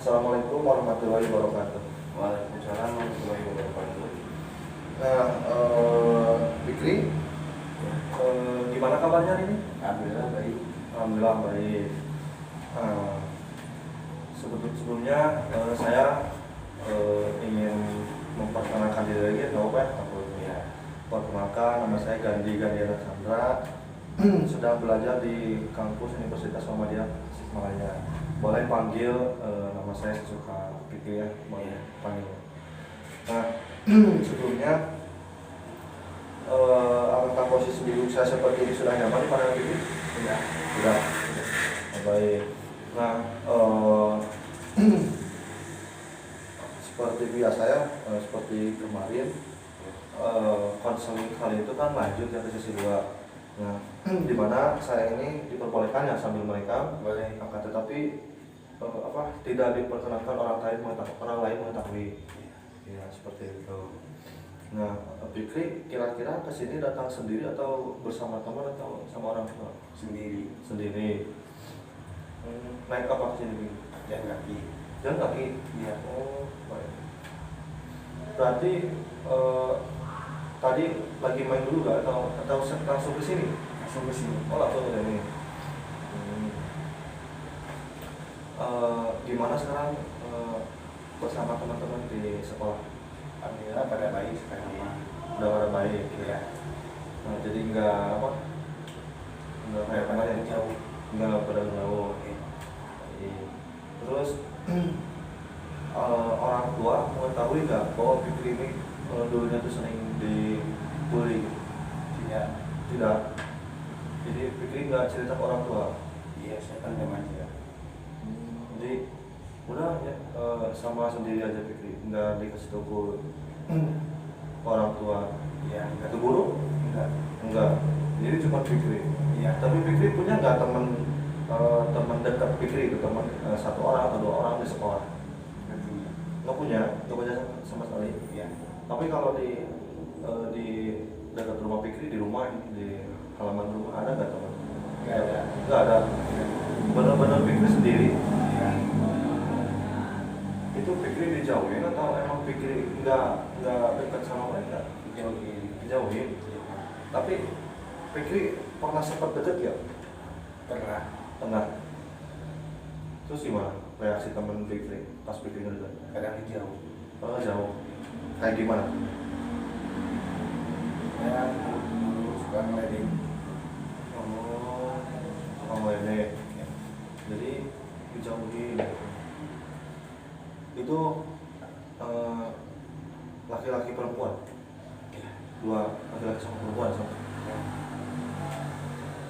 Assalamualaikum warahmatullahi wabarakatuh. Waalaikumsalam warahmatullahi wabarakatuh. Nah, Fikri, gimana kabarnya hari ini? Alhamdulillah baik. Alhamdulillah baik. Sebelumnya saya ingin memperkenalkan diri lagi, nggak apa ya? Perkenalkan, nama saya Gandhi Gandiana Chandra. Sudah belajar di kampus Universitas Muhammadiyah Tasikmalaya. Boleh panggil nama saya sesuka Fikri ya, boleh panggil. Nah, sebelumnya apakah posisi duduk saya seperti ini sudah nyaman pada Fikri? Sudah. Baik. Nah, seperti biasa ya, seperti kemarin konseling kali itu kan lanjut ya ke sesi 2. Nah, di mana saya ini diperbolehkan ya sambil merekam, akan tetapi tidak diperkenankan orang lain mengetahui. Ya seperti itu. Nah, Fikri kira-kira kesini datang sendiri atau bersama teman atau sama orang tua? Sendiri. Naik apa kesini? Jalan kaki. Jalan kaki? Iya. Oh, baik. Berarti tadi lagi main dulu gak atau langsung ke sini? Langsung ke sini. Oh, langsung ke sini. Gimana sekarang bersama teman-teman di sekolah? Alhamdulillah pada baik sekarang mah. Udah pada baik. Iya. Nah, jadi enggak kayak kemarin jauh. Enggak pada jauh. Oke. Terus orang tua mengetahui nggak bahwa Fikri ini dulunya tuh sering dibully? Tidak. Jadi Fikri nggak cerita ke orang tua. Iya, saya kan teman ya. Jadi udah ya, sama sendiri aja Fikri, nggak dikasih tahu orang tua. Iya, enggak. Itu guru? Enggak. Jadi cuma Fikri. Iya. Tapi Fikri punya nggak teman dekat Fikri itu, teman satu orang atau 2 orang di sekolah? Nggak punya sama sekali. Iya. Tapi kalau di dekat rumah Fikri, di rumah ini, di halaman rumah ada nggak teman? Nggak ada. Benar-benar Fikri sendiri. Iya. Itu Fikri dijauhin atau emang Fikri nggak dekat sama mereka? Dijauhin. Tapi Fikri pernah sempat deket ya? Pernah. Terus gimana reaksi teman Fikri pas Fikri ngeliat? Kadang jauh. Oh, jauh. Kayak gimana? Saya dulu suka ngeliatin. Oh ini. Jadi dijauhin. Itu laki-laki perempuan? Dua laki-laki sama perempuan sama.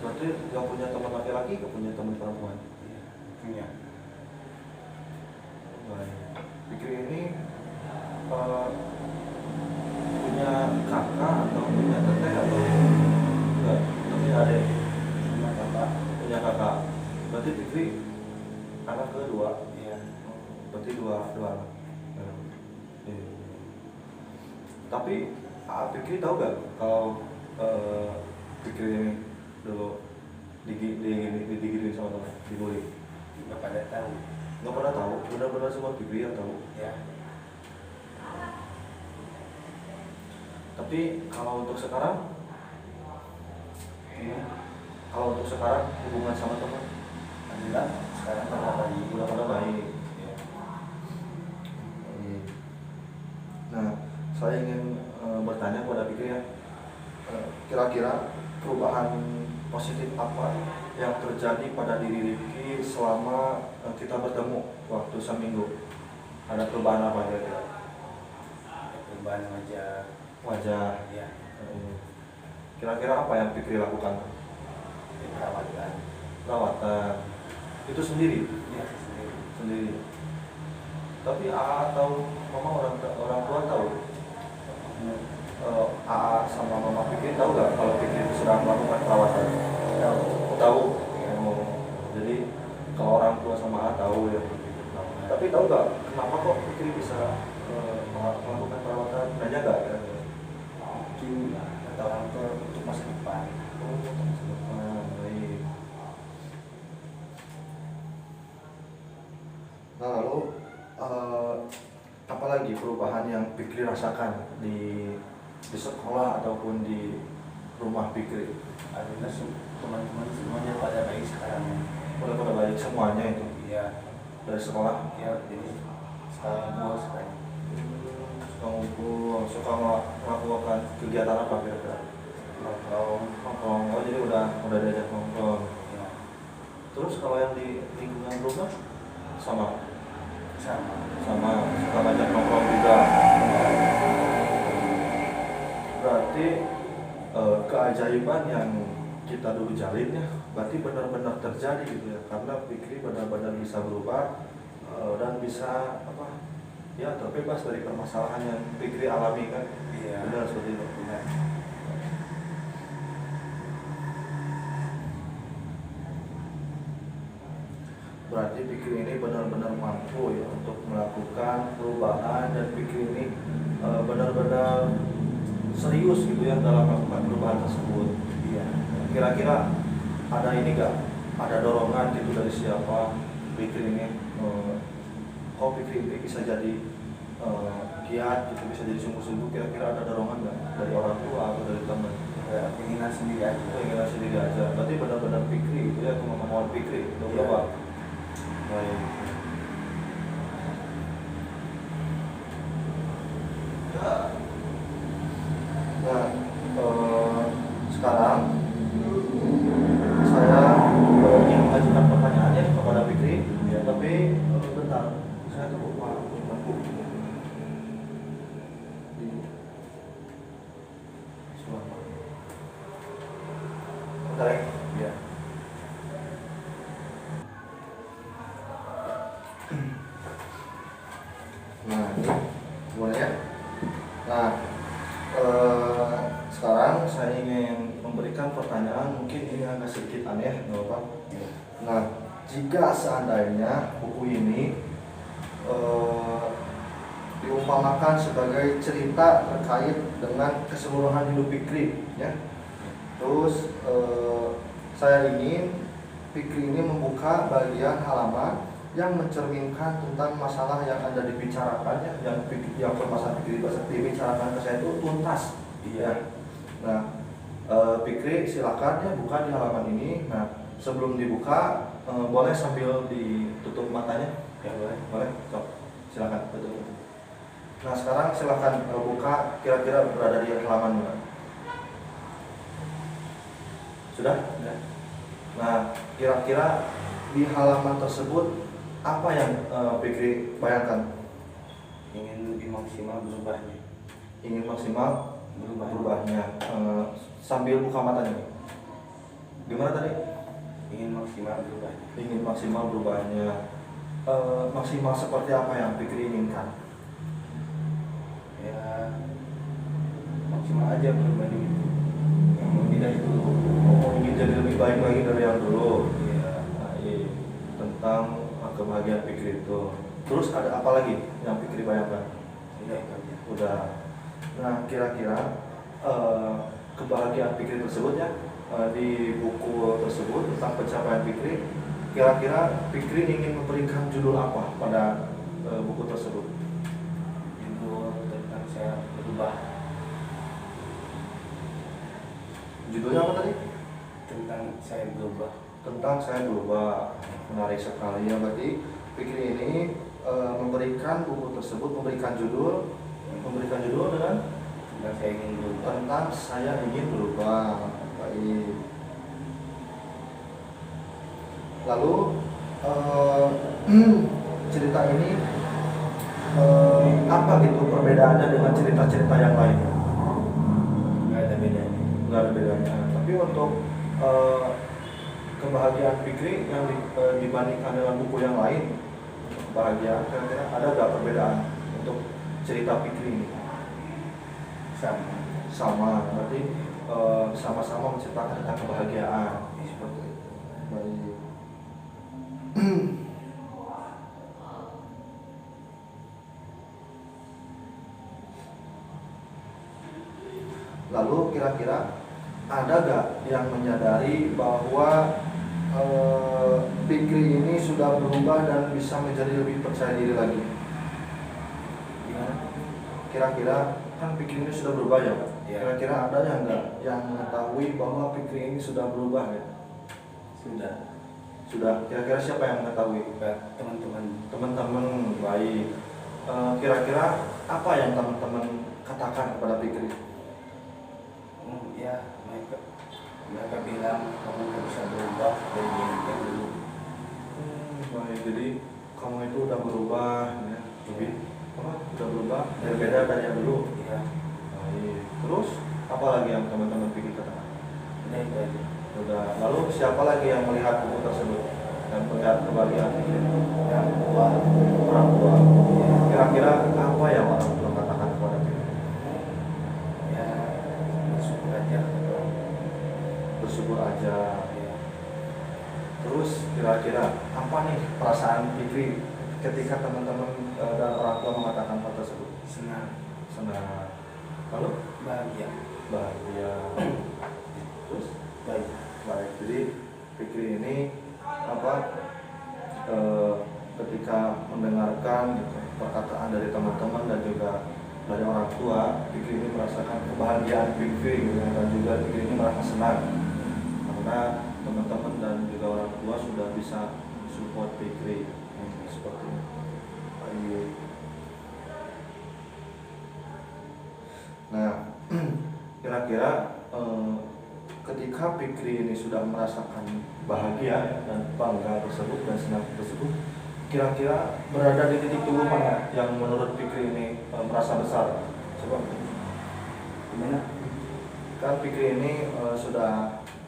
Berarti yang punya teman laki-laki, gak punya teman perempuan? Punya. Baik. Fikri ini punya kakak atau punya teteh atau enggak? Punya adik? Punya kakak. Punya kakak. Berarti Fikri anak kedua? Iya. Berarti dua anak. Iya. Tapi Fikri tahu gak kalau Fikri ini dulu digigit sama teman, dibully? Nggak pada tahu. Nggak pernah tahu, benar-benar semua Fikri yang tahu. Ya. Tapi kalau untuk sekarang, hubungan sama teman, Alhamdulillah sekarang pada baik. udah pada baik. Ya. Nah, saya ingin bertanya kepada Fikri ya, kira-kira perubahan positif apa yang terjadi pada diri Rifki selama kita bertemu waktu seminggu? Ada perubahan apa kira-kira? Perubahan Wajah. ya. Kira-kira apa yang Fikri lakukan? Perawatan. Itu sendiri? Ya, Sendiri. Tapi AA atau mama orang tua tahu? AA sama mama Fikri tahu nggak kalau Fikri sedang melakukan perawatan? Tahu. Jadi kalau orang tua sama AA tahu ya. Tapi tahu nggak kenapa kok Fikri bisa melakukan perawatan? Nanya nggak ya? Mungkin kata orang tua untuk masa depan. Masa depan, baik. Nah lalu dari perubahan yang Fikri rasakan di sekolah ataupun di rumah Fikri? Alhamdulillah teman-teman semuanya pada baik sekarang. Pada baik semuanya itu Iya, dari sekolah. ya jadi sekarang gua sekarang Suka ngumpul, suka melakukan kegiatan apa kira-kira? Nongkrong. Oh jadi udah diajak nongkrong. ya Terus kalau yang di lingkungan rumah sama suka ngajak nongkrong juga. Berarti keajaiban yang kita dulu jalin ya berarti benar-benar terjadi gitu ya, karena Fikri benar-benar bisa berubah dan bisa terbebas dari permasalahan yang Fikri alami kan. Iya. Benar seperti itu. Benar. Berarti Fikri ini benar-benar mampu ya untuk melakukan perubahan, dan Fikri ini benar-benar serius gitu ya dalam melakukan perubahan tersebut. Iya. Kira-kira ada ini gak? Ada dorongan gitu dari siapa Fikri ini? Kok Fikri ini bisa jadi giat gitu, bisa jadi sungguh-sungguh? Kira-kira ada dorongan gak dari orang tua atau dari teman? Keinginan sendiri aja. Keinginan sendiri aja. Berarti benar-benar Fikri itu ya, kemampuan Fikri. Itu Iya. berapa? Baik. Nah, sekarang saya ingin mengajukan pertanyaannya kepada Fikri, ya, tapi bentar, saya tuh lupa buku di suara. Bentar ya. Iya. Nah, ini boleh ya. Nah, sekarang saya ingin memberikan pertanyaan, mungkin ini agak sedikit aneh, nggak apa-apa. Nah, jika seandainya buku ini diumpamakan sebagai cerita terkait dengan keseluruhan hidup Fikri, ya. Terus saya ingin Fikri ini membuka bagian halaman yang mencerminkan tentang masalah yang Anda dibicarakan, ya, yang permasalahan Fikri dibicarakan ke saya itu tuntas. Iya. Nah, Fikri silakan ya buka di halaman ini. Nah, sebelum dibuka boleh sambil ditutup matanya. Ya boleh. Boleh, silakan tutup. Nah, sekarang silakan buka, kira-kira berada di halaman mana? Sudah? Sudah. Nah, kira-kira di halaman tersebut apa yang Fikri bayangkan? Ingin lebih maksimal berubahnya. Ingin maksimal berubahnya. Sambil buka matanya. Gimana tadi? Ingin maksimal berubahnya. Ingin maksimal berubahnya. Maksimal seperti apa yang Fikri inginkan? Ya maksimal aja berbanding itu. Yang lebih dari dulu. Oh, ingin jadi lebih baik lagi dari yang dulu. Iya. Nah, iya. Tentang kebahagiaan Fikri itu. Terus ada apa lagi yang Fikri bayangkan? Sudah itu aja. Udah. Nah, kira-kira kebahagiaan Fikri tersebut ya, di buku tersebut tentang pencapaian Fikri, kira-kira Fikri ingin memberikan judul apa pada buku tersebut? Judul tentang saya berubah. Judulnya apa tadi? Tentang saya berubah. Tentang saya berubah. Menarik sekali ya. Berarti Fikri ini memberikan buku tersebut, memberikan judul dengan Tentang saya ingin berubah. tentang saya ingin berubah. Baik. Lalu cerita ini apa gitu perbedaannya dengan cerita-cerita yang lain? Nggak ada bedanya. Nggak ada bedanya. Tapi untuk kebahagiaan Fikri yang dibandingkan dengan buku yang lain, kebahagiaan kira-kira ada nggak perbedaan untuk cerita Fikri ini? Sama, berarti sama-sama menceritakan tentang kebahagiaan. Seperti itu. Baik. Lalu kira-kira ada gak yang menyadari bahwa Fikri ini sudah berubah dan bisa menjadi lebih percaya diri lagi? Gimana? kira-kira kan Fikri ini sudah berubah ya Pak? Iya. Kira-kira ada yang nggak yang mengetahui bahwa Fikri ini sudah berubah ya? Sudah. Kira-kira siapa yang mengetahui? Teman-teman. Teman-teman. Baik. Kira-kira apa yang teman-teman katakan kepada Fikri? Ya mereka bilang kamu nggak bisa berubah dari yang dulu. Baik, jadi kamu itu udah berubah ya, lebih apa? Udah berubah, berbeda dari yang dulu. Iya. Baik. Terus apa lagi yang teman-teman Fikri katakan? Udah itu aja. Udah. Lalu siapa lagi yang melihat buku tersebut dan melihat kebahagiaan Fikri? Yang tua. Orang tua. Kira-kira apa yang orang tua katakan kepada Fikri? Ya bersyukur aja. Bersyukur aja. Ya. Terus kira-kira apa nih perasaan Fikri ketika teman-teman dan orang tua mengatakan hal tersebut? Senang. Senang. Lalu Bahagia. bahagia. Terus Baik. baik. Jadi Fikri ini apa? Ketika mendengarkan gitu, perkataan dari teman-teman dan juga dari orang tua, Fikri ini merasakan kebahagiaan Fikri gitu, dan juga Fikri ini merasa senang karena teman-teman dan juga orang tua sudah bisa support Fikri seperti ini. Baik. Nah, kira-kira ketika Fikri ini sudah merasakan bahagia dan bangga tersebut dan senang tersebut, kira-kira berada di titik dulu mana yang menurut Fikri ini merasa besar? Coba. Gimana? Kan Fikri ini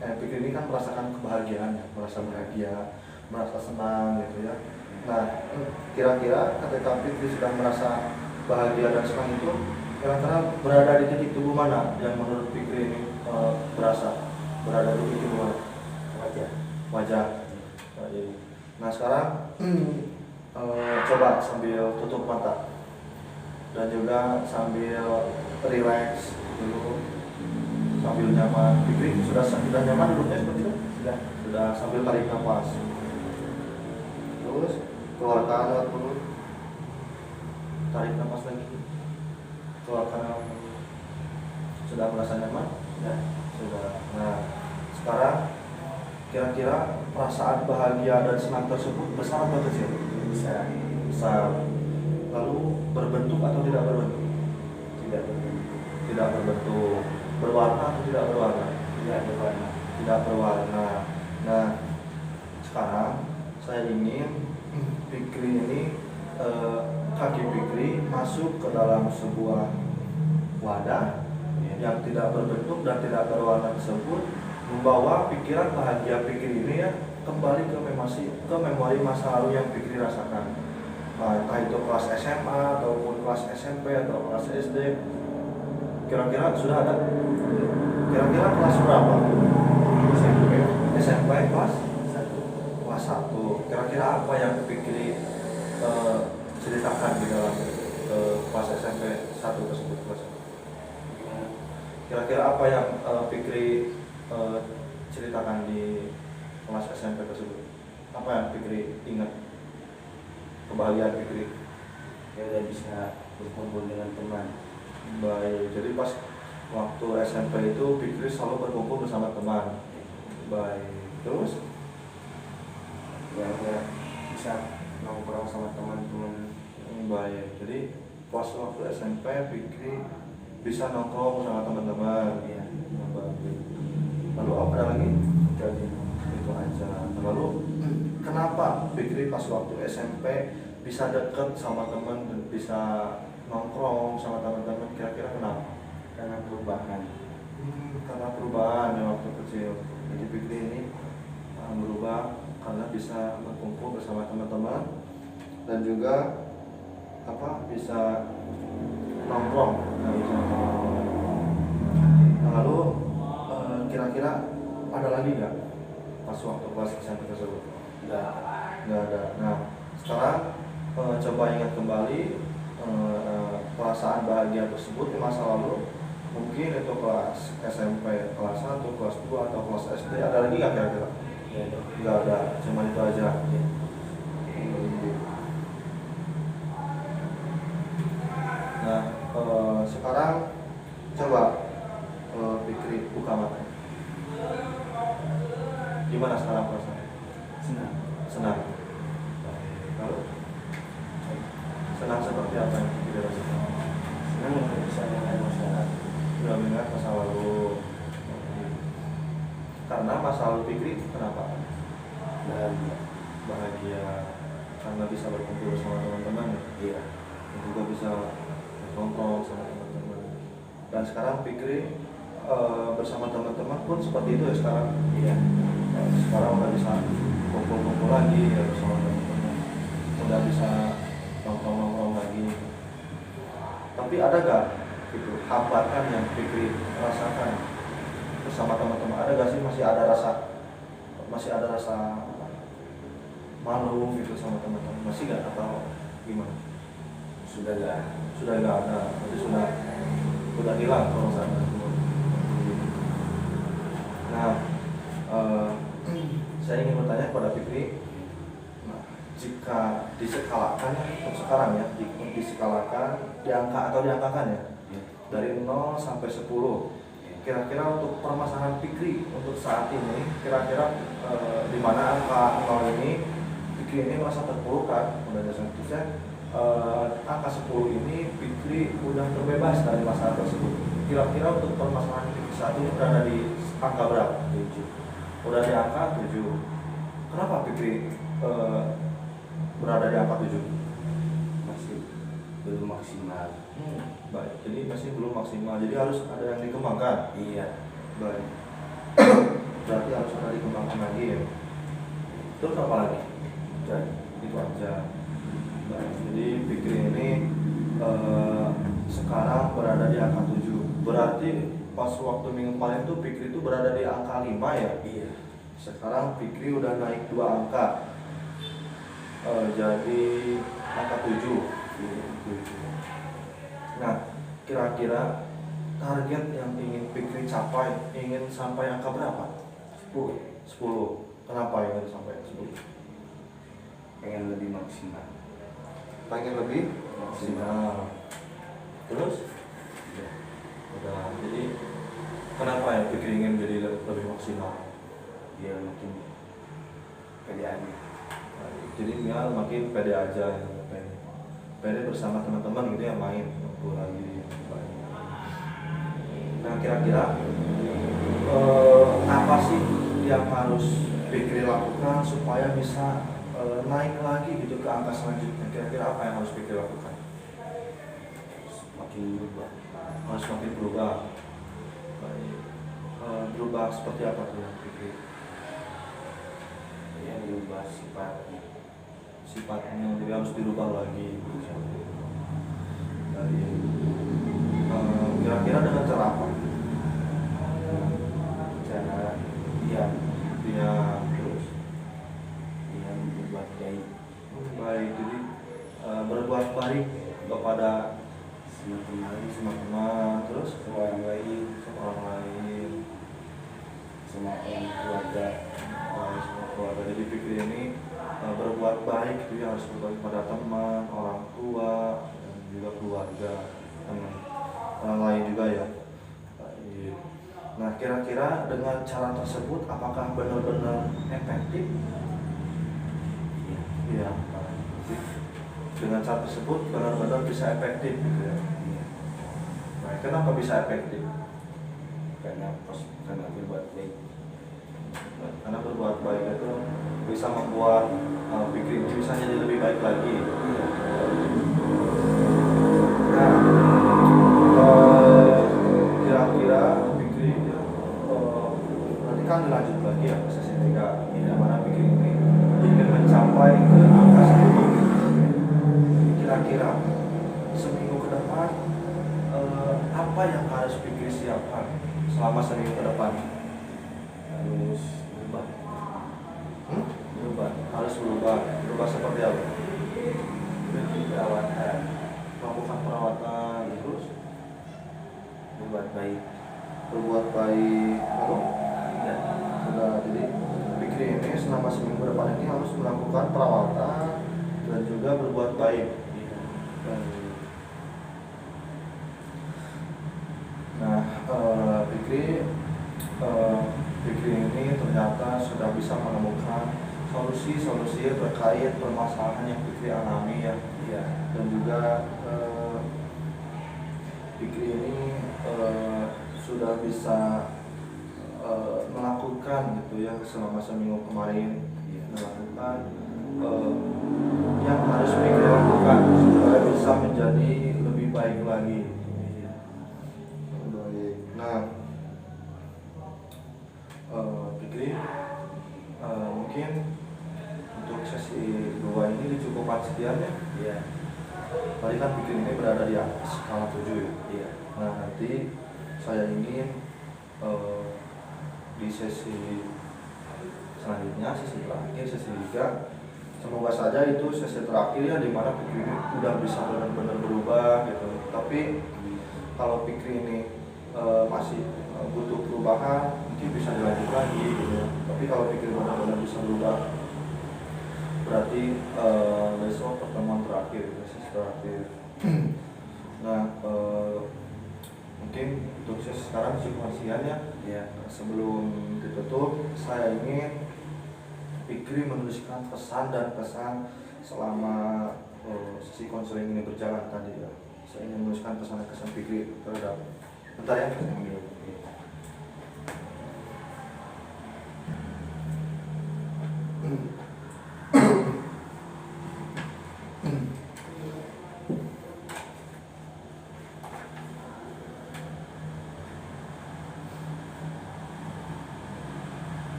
Fikri ini kan merasakan kebahagiaan, ya, merasa bahagia, merasa senang gitu ya. Nah, kira-kira ketika Fikri sudah merasa bahagia dan senang itu, kira-kira berada di titik tubuh mana yang menurut Fikri ini berada di titik tubuh mana? Wajah. Nah sekarang coba sambil tutup mata dan juga sambil relax dulu, sambil nyaman. Fikri sudah nyaman duduknya seperti itu? Sudah sambil tarik nafas. Terus keluarkan lewat mulut. Tarik nafas lagi. Keluarkan lewat mulut. Sudah merasa nyaman? Ya, sudah. Nah, sekarang kira-kira perasaan bahagia dan senang tersebut besar atau kecil? Besar. Lalu berbentuk atau tidak berbentuk? Tidak berbentuk. Berwarna atau tidak berwarna? Tidak berwarna. Nah, sekarang saya ingin Fikri ini kaki Fikri masuk ke dalam sebuah wadah yang tidak berbentuk dan tidak berwarna tersebut, membawa pikiran bahagia Fikri ini ya kembali ke memori masa lalu yang Fikri rasakan. Entah itu kelas SMA ataupun kelas SMP atau kelas SD. Kira-kira sudah ada? Kira-kira kelas berapa? SMP kelas 1. Kira-kira apa yang Fikri ceritakan di dalam kelas SMP 1 tersebut? Kira-kira apa yang Fikri ceritakan di kelas SMP tersebut? Apa yang Fikri ingat? Kebahagiaan Fikri? Ya udah bisa berkumpul dengan teman. Baik, jadi pas waktu SMP itu Fikri selalu berkumpul bersama teman. Baik, terus? Ya bisa nongkrong sama teman-teman. Baik, jadi pas waktu SMP Fikri bisa nongkrong sama teman-teman. Ya. Lalu apa lagi? Jadi itu aja. Lalu kenapa Fikri pas waktu SMP bisa deket sama teman dan bisa nongkrong sama teman-teman? Kira-kira kenapa? Karena perubahan. Karena perubahan ya waktu kecil. Jadi Fikri ini berubah karena bisa berkumpul bersama teman-teman dan juga bisa nongkrong. Lalu kira-kira ada lagi nggak pas waktu kelas SMP tersebut? Nggak ada. Nah sekarang coba ingat kembali perasaan bahagia tersebut di masa lalu. Mungkin itu kelas SMP kelas 1, kelas 2 atau kelas SD. Ada lagi nggak kira-kira? Nggak ada, cuma itu aja. Nah Gimana sekarang perasaannya? Senang. Senang. Lalu senang seperti apa yang Fikri rasakan? Senang udah bisa mengenai masyarakat. Sudah mengingat masa lalu. Karena masa lalu Fikri kenapa? Bahagia karena bisa berkumpul bersama teman-teman. Iya. Dan juga bisa nongkrong sama teman-teman. Dan sekarang Fikri bersama teman-teman pun seperti itu ya sekarang. Iya. Sekarang udah bisa kumpul-kumpul lagi ya bersama teman-teman. Udah bisa nongkrong-nongkrong lagi. Tapi ada gak gitu hambatan yang Fikri rasakan bersama teman-teman? Ada gak sih masih ada rasa malu gitu sama teman-teman? Masih gak atau gimana? Sudah gak Ada, berarti sudah hilang kalau sana. Nah, saya ingin bertanya kepada Fikri, jika diskalakan untuk sekarang ya, diskalakan, diangkakan ya, dari 0 sampai 10, kira-kira untuk permasalahan Fikri untuk saat ini, kira-kira di mana angka 0 ini Fikri ini merasa terpuruk udah saya angka 10 ini Fikri udah terbebas dari masalah tersebut. Kira-kira untuk permasalahan Fikri saat ini berada di angka berapa? 7. Udah di angka 7. Kenapa Fikri berada di angka 7? masih belum maksimal. Baik, jadi masih belum maksimal. Jadi harus ada yang dikembangkan. Iya. Baik. Berarti harus ada dikembangkan lagi ya. Terus apa lagi? Dan itu aja. Baik, jadi Fikri ini sekarang berada di angka 7. Berarti pas waktu minggu kemarin tuh Fikri itu berada di angka 5 ya? Iya. Sekarang Fikri udah naik 2 angka. Jadi angka 7. Nah, kira-kira target yang ingin Fikri capai, ingin sampai angka berapa? 10. Kenapa ingin sampai 10? Pengen lebih maksimal. Pengen lebih maksimal. Terus? Ya. Udah, jadi kenapa ya Fikri ingin jadi lebih maksimal? Biar makin pede aja. Jadi biar makin pede aja ya. Pede bersama teman-teman gitu ya, main waktu lagi. Nah, kira-kira apa sih yang harus Fikri lakukan supaya bisa naik lagi gitu ke angka selanjutnya? Kira-kira apa yang harus Fikri lakukan? Makin berubah. Harus makin berubah. Baik. Berubah seperti apa tuh yang Fikri? Ya berubah Sifatnya jadi harus dirubah lagi. Dari kira-kira dengan cara apa? Cara dia Terus berbuat baik baik, jadi berbuat baik kepada sama teman, terus sama orang lain, sama orang lain, sama orang keluarga. sama keluarga. Jadi Fikri ini berbuat baik itu ya, harus berbaik pada teman, orang tua, dan juga keluarga, teman orang lain juga ya. Baik. Nah, kira-kira dengan cara tersebut apakah benar-benar efektif? Iya. Dengan cara tersebut benar-benar bisa efektif gitu ya. Nah, kenapa bisa efektif? Karena berbuat baik. Karena berbuat baik itu bisa membuat Fikri bisa jadi lebih baik lagi. Nah, kira-kira Fikri nanti kan dilanjut lagi ya sesi 3, di mana Fikri ini ingin mencapai ke angka 10. Kira-kira seminggu ke depan apa yang harus Fikri siapkan selama seminggu ke depan? Harus berubah. Harus berubah seperti apa? Perawatan, Melakukan perawatan, terus berbuat baik. Lalu Ya. sudah, jadi Fikri ini selama seminggu ke depan ini harus melakukan perawatan dan juga berbuat baik. Nah, Fikri ini ternyata sudah bisa menemukan solusi-solusi terkait permasalahan yang Fikri alami ya. Iya. Dan juga Fikri ini sudah bisa melakukan gitu ya selama seminggu kemarin, melakukan yang harus Fikri lakukan supaya bisa menjadi lebih baik lagi. Baik. Nah, Fikri mungkin untuk sesi 2 ini dicukupkan sekian ya. Iya. Tadi kan Fikri ini berada di atas skala 7 ya. Iya. Nah, nanti saya ingin di sesi selanjutnya, sesi terakhir, sesi 3, semoga saja itu sesi terakhir ya, dimana Fikri ini udah bisa benar-benar berubah gitu. Tapi kalau Fikri ini masih butuh perubahan, mungkin bisa dilanjut lagi gitu ya. Tapi kalau Fikri benar-benar bisa berubah, berarti besok pertemuan terakhir, sesi terakhir. Nah, mungkin untuk sesi sekarang cukup sekian ya. Sebelum ditutup, saya ingin Fikri menuliskan pesan dan kesan selama sesi konseling ini berjalan tadi ya. Saya ingin menuliskan pesan dan kesan Fikri terhadap. Bentar ya, saya ambil.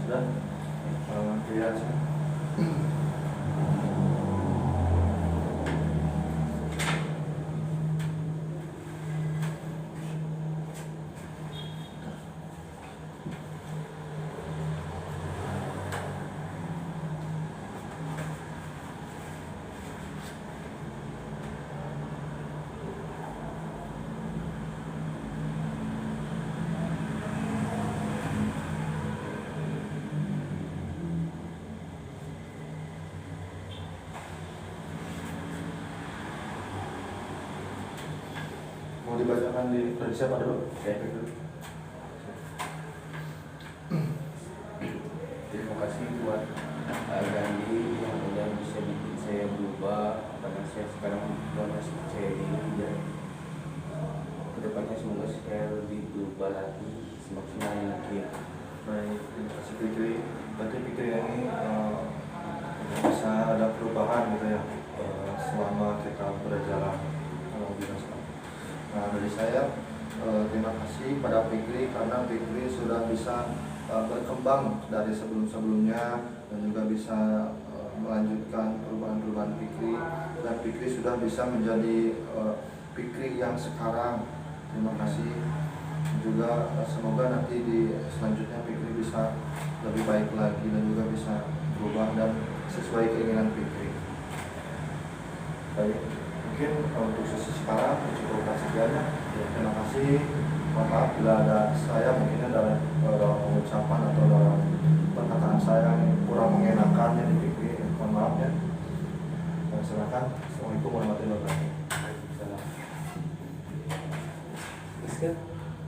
Sudah lihat sih. Mau dibacakan dari siapa dulu? Terima kasih buat Gandhi yang udah bisa bikin saya berubah, karena saya sekarang udah masih percaya diri dan kedepannya semoga saya lebih berubah lagi semaksimal mungkin. Baik, terima kasih Fikri. Berarti Fikri ini bisa ada perubahan gitu ya selama kita berjalan kalau dirasa. Nah, dari saya terima kasih pada Fikri karena Fikri sudah bisa berkembang dari sebelum-sebelumnya dan juga bisa melanjutkan perubahan-perubahan Fikri, dan Fikri sudah bisa menjadi Fikri yang sekarang. Terima kasih juga, semoga nanti di selanjutnya Fikri bisa lebih baik lagi dan juga bisa berubah dan sesuai keinginan Fikri. Baik, mungkin untuk sesi sekarang cukup sekian ya. Terima kasih. Mohon maaf bila ada saya mungkin dalam pengucapan atau dalam perkataan saya yang kurang mengenakan ya di Fikri. Mohon maaf ya. Silakan. Assalamualaikum warahmatullahi wabarakatuh. Waalaikumsalam.